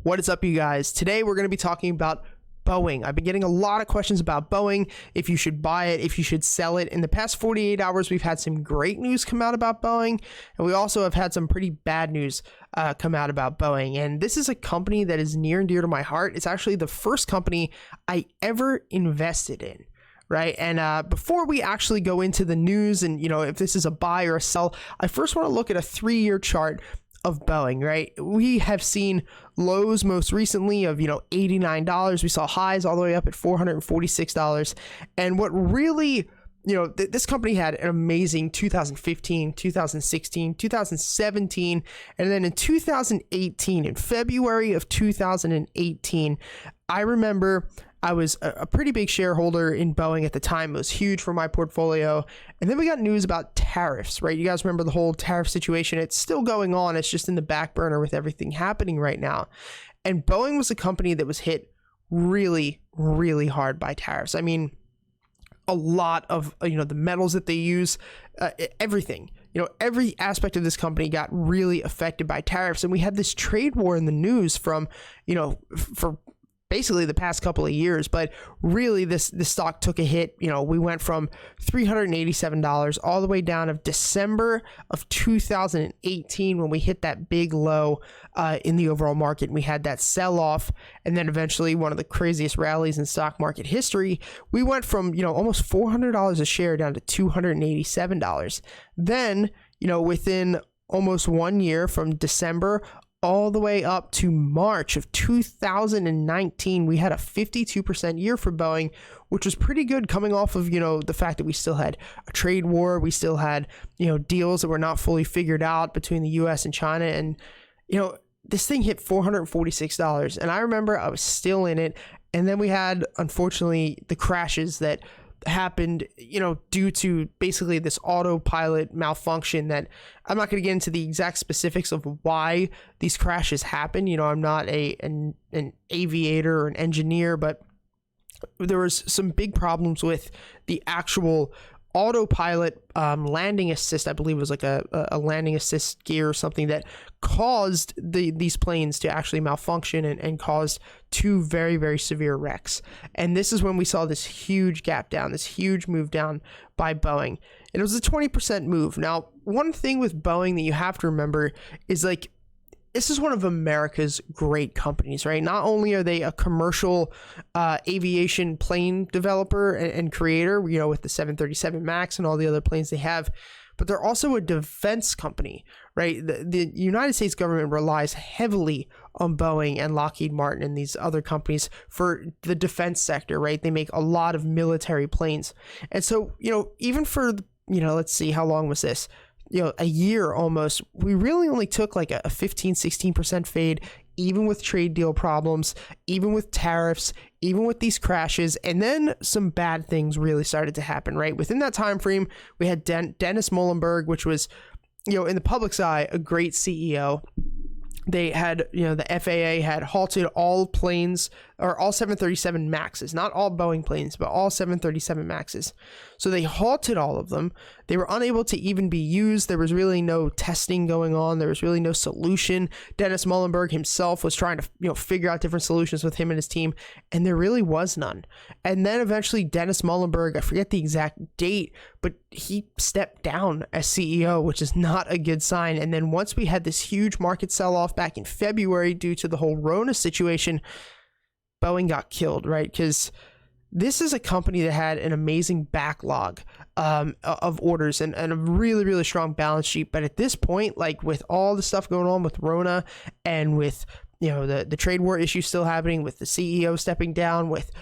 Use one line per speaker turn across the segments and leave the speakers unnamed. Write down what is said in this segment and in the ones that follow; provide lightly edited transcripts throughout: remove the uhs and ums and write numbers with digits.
What is up, you guys? Today we're going to be talking about Boeing. I've been getting a lot of questions about Boeing, if you should buy it, if you should sell it. In the past 48 hours, we've had some great news come out about Boeing, and we also have had some pretty bad news come out about Boeing. And this is a company that is near and dear to my heart. It's actually the first company I ever invested in. Right. And before we actually go into the news and, if this is a buy or a sell, I first want to look at a 3-year chart of Boeing, right? We have seen lows most recently of, $89. We saw highs all the way up at $446. And what really, this company had an amazing 2015, 2016, 2017, and then in 2018, in February of 2018, I remember I was a pretty big shareholder in Boeing at the time. It was huge for my portfolio. And then we got news about tariffs, right? You guys remember the whole tariff situation? It's still going on. It's just in the back burner with everything happening right now. And Boeing was a company that was hit really, really hard by tariffs. I mean, a lot of, the metals that they use, everything. Every aspect of this company got really affected by tariffs. And we had this trade war in the news from, for basically the past couple of years, but really this stock took a hit. We went from $387 all the way down of December of 2018 when we hit that big low in the overall market. And we had that sell off, and then eventually one of the craziest rallies in stock market history. We went from almost $400 a share down to $287. Then within almost 1 year, from December all the way up to March of 2019, we had a 52% year for Boeing, which was pretty good coming off of, the fact that we still had a trade war. We still had, deals that were not fully figured out between the US and China. And, this thing hit $446. And I remember I was still in it. And then we had, unfortunately, the crashes that happened, due to basically this autopilot malfunction that I'm not going to get into the exact specifics of why these crashes happen. I'm not an aviator or an engineer, but there was some big problems with the actual autopilot landing assist. I believe it was like a landing assist gear or something that caused these planes to actually malfunction and caused 2 very, very severe wrecks. And this is when we saw this huge gap down, this huge move down by Boeing. And it was a 20% move. Now, one thing with Boeing that you have to remember is this is one of America's great companies, right? Not only are they a commercial aviation plane developer and creator, with the 737 MAX and all the other planes they have, but they're also a defense company, right? The United States government relies heavily on Boeing and Lockheed Martin and these other companies for the defense sector, right? They make a lot of military planes. And so, even for, let's see, how long was this? A year almost, we really only took like a 15-16% fade, even with trade deal problems, even with tariffs, even with these crashes. And then some bad things really started to happen, right? Within that time frame, we had Dennis Muhlenberg, which was, in the public's eye, a great CEO. They had, the FAA had halted all planes, or all 737 MAXs, not all Boeing planes, but all 737 MAXs. So they halted all of them. They were unable to even be used. There was really no testing going on. There was really no solution. Dennis Muhlenberg himself was trying to, figure out different solutions with him and his team, and there really was none. And then eventually Dennis Muhlenberg, I forget the exact date, but he stepped down as CEO, which is not a good sign. And then once we had this huge market sell-off back in February due to the whole Rona situation, Boeing got killed, right? Because this is a company that had an amazing backlog of orders and a really, really strong balance sheet. But at this point, with all the stuff going on with Rona and with, the trade war issue still happening, with the CEO stepping down, with,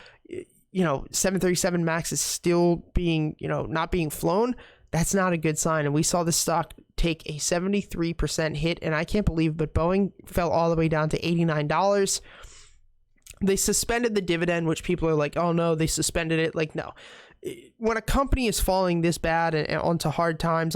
737 MAX is still being, not being flown, that's not a good sign. And we saw the stock take a 73% hit. And I can't believe, but Boeing fell all the way down to $89. They suspended the dividend, which people are like, oh no, they suspended it. No. When a company is falling this bad and onto hard times,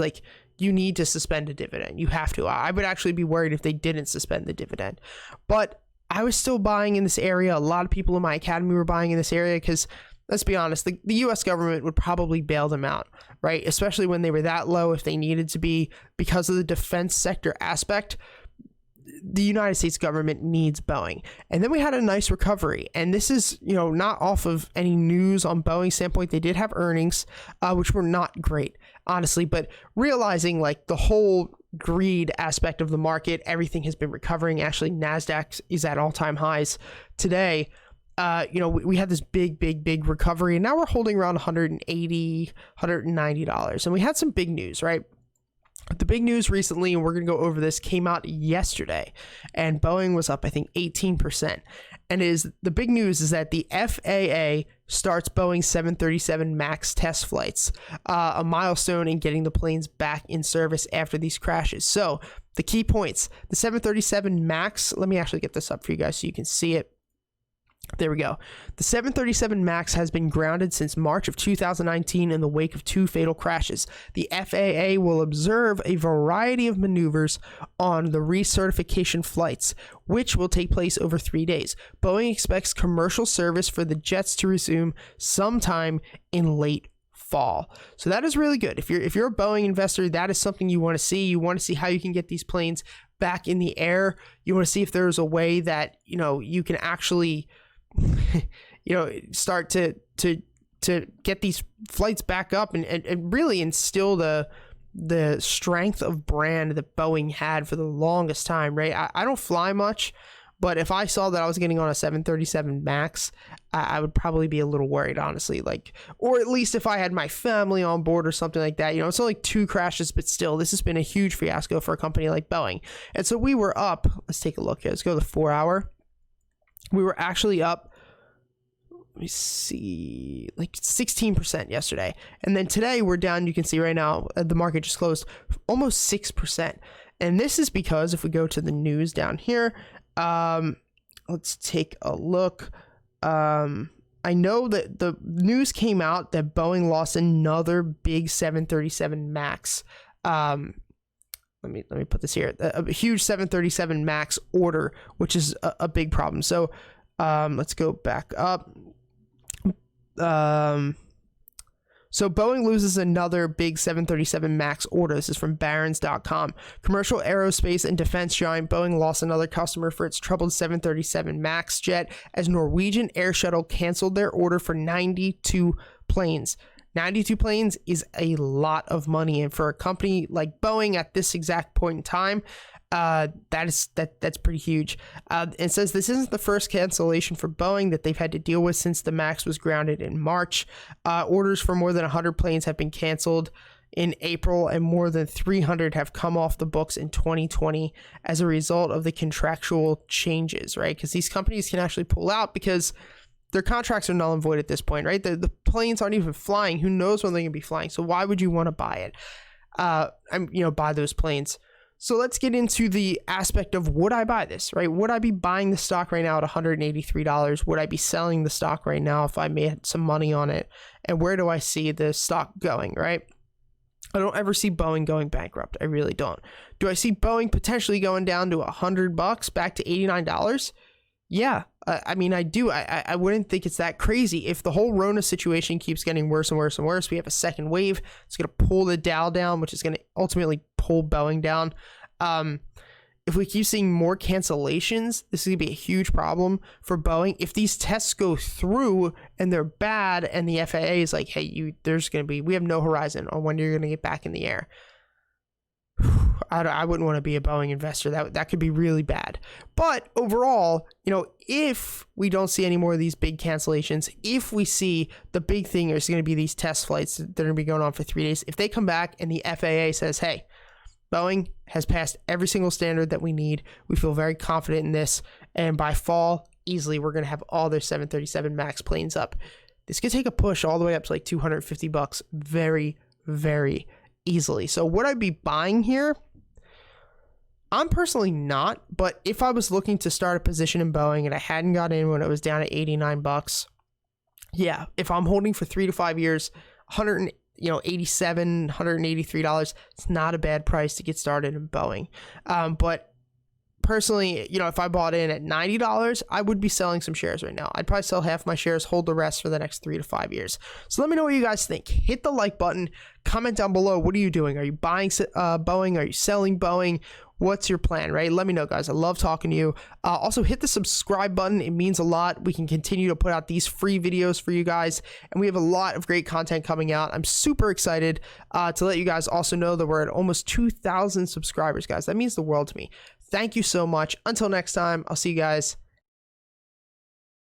you need to suspend a dividend. You have to. I would actually be worried if they didn't suspend the dividend. But I was still buying in this area. A lot of people in my academy were buying in this area because, let's be honest, the US government would probably bail them out, right? Especially when they were that low, if they needed to be, because of the defense sector aspect. the United States government needs Boeing. And then we had a nice recovery. And this is, not off of any news on Boeing standpoint. They did have earnings, which were not great, honestly. But realizing like the whole greed aspect of the market, everything has been recovering. Actually, NASDAQ is at all-time highs today. We had this big recovery. And now we're holding around $180, $190. And we had some big news, right? The big news recently, and we're going to go over this, came out yesterday, and Boeing was up, I think, 18%. And the big news is that the FAA starts Boeing 737 MAX test flights, a milestone in getting the planes back in service after these crashes. So the key points, the 737 MAX, let me actually get this up for you guys so you can see it. There we go. The 737 MAX has been grounded since March of 2019 in the wake of 2 fatal crashes. The FAA will observe a variety of maneuvers on the recertification flights, which will take place over 3 days. Boeing expects commercial service for the jets to resume sometime in late fall. So that is really good. If you're a Boeing investor, that is something you want to see. You want to see how you can get these planes back in the air. You want to see if there's a way that, you can actually start to get these flights back up and really instill the strength of brand that Boeing had for the longest time, right? I don't fly much, but if I saw that I was getting on a 737 MAX, I would probably be a little worried, honestly, or at least if I had my family on board or something like that. It's only 2 crashes, but still, this has been a huge fiasco for a company like Boeing. And so we were up, let's take a look here. Let's go to the 4 hour. We were actually up, let me see, like 16% yesterday. And then today we're down, you can see right now, the market just closed almost 6%. And this is because if we go to the news down here, let's take a look. I know that the news came out that Boeing lost another big 737 MAX. Let me put this here. A huge 737 MAX order, which is a big problem. So let's go back up. So Boeing loses another big 737 MAX order. This is from Barron's.com. Commercial aerospace and defense giant Boeing lost another customer for its troubled 737 MAX jet as Norwegian Air Shuttle canceled their order for 92 planes. 92 planes is a lot of money, and for a company like Boeing at this exact point in time, that's pretty huge. It says this isn't the first cancellation for Boeing that they've had to deal with since the MAX was grounded in March. Orders for more than 100 planes have been canceled in April, and more than 300 have come off the books in 2020 as a result of the contractual changes, right? Because these companies can actually pull out because their contracts are null and void at this point, right? The planes aren't even flying. Who knows when they're going to be flying? So why would you want to buy it? Buy those planes. So let's get into the aspect of, would I buy this, right? Would I be buying the stock right now at $183? Would I be selling the stock right now if I made some money on it? And where do I see the stock going, right? I don't ever see Boeing going bankrupt. I really don't. Do I see Boeing potentially going down to $100 back to $89? Yeah, I do. I wouldn't think it's that crazy. If the whole Rona situation keeps getting worse and worse and worse, we have a second wave. It's going to pull the Dow down, which is going to ultimately pull Boeing down. If we keep seeing more cancellations, this is going to be a huge problem for Boeing. If these tests go through and they're bad and the FAA is like, hey, we have no horizon on when you're going to get back in the air. I wouldn't want to be a Boeing investor. That could be really bad. But overall, if we don't see any more of these big cancellations, if we see the big thing is going to be these test flights that are going to be going on for 3 days, if they come back and the FAA says, hey, Boeing has passed every single standard that we need, we feel very confident in this, and by fall, easily, we're going to have all their 737 MAX planes up. This could take a push all the way up to like $250 very, very easily. So would I be buying here? I'm personally not, but if I was looking to start a position in Boeing and I hadn't got in when it was down at $89, yeah, if I'm holding for 3 to 5 years, $187, $183, it's not a bad price to get started in Boeing. But personally, if I bought in at $90, I would be selling some shares right now. I'd probably sell half my shares, hold the rest for the next 3 to 5 years. So let me know what you guys think. Hit the like button, comment down below. What are you doing? Are you buying Boeing? Are you selling Boeing? What's your plan, right? Let me know, guys. I love talking to you. Also, hit the subscribe button. It means a lot. We can continue to put out these free videos for you guys, and we have a lot of great content coming out. I'm super excited to let you guys also know that we're at almost 2,000 subscribers, guys. That means the world to me. Thank you so much. Until next time, I'll see you guys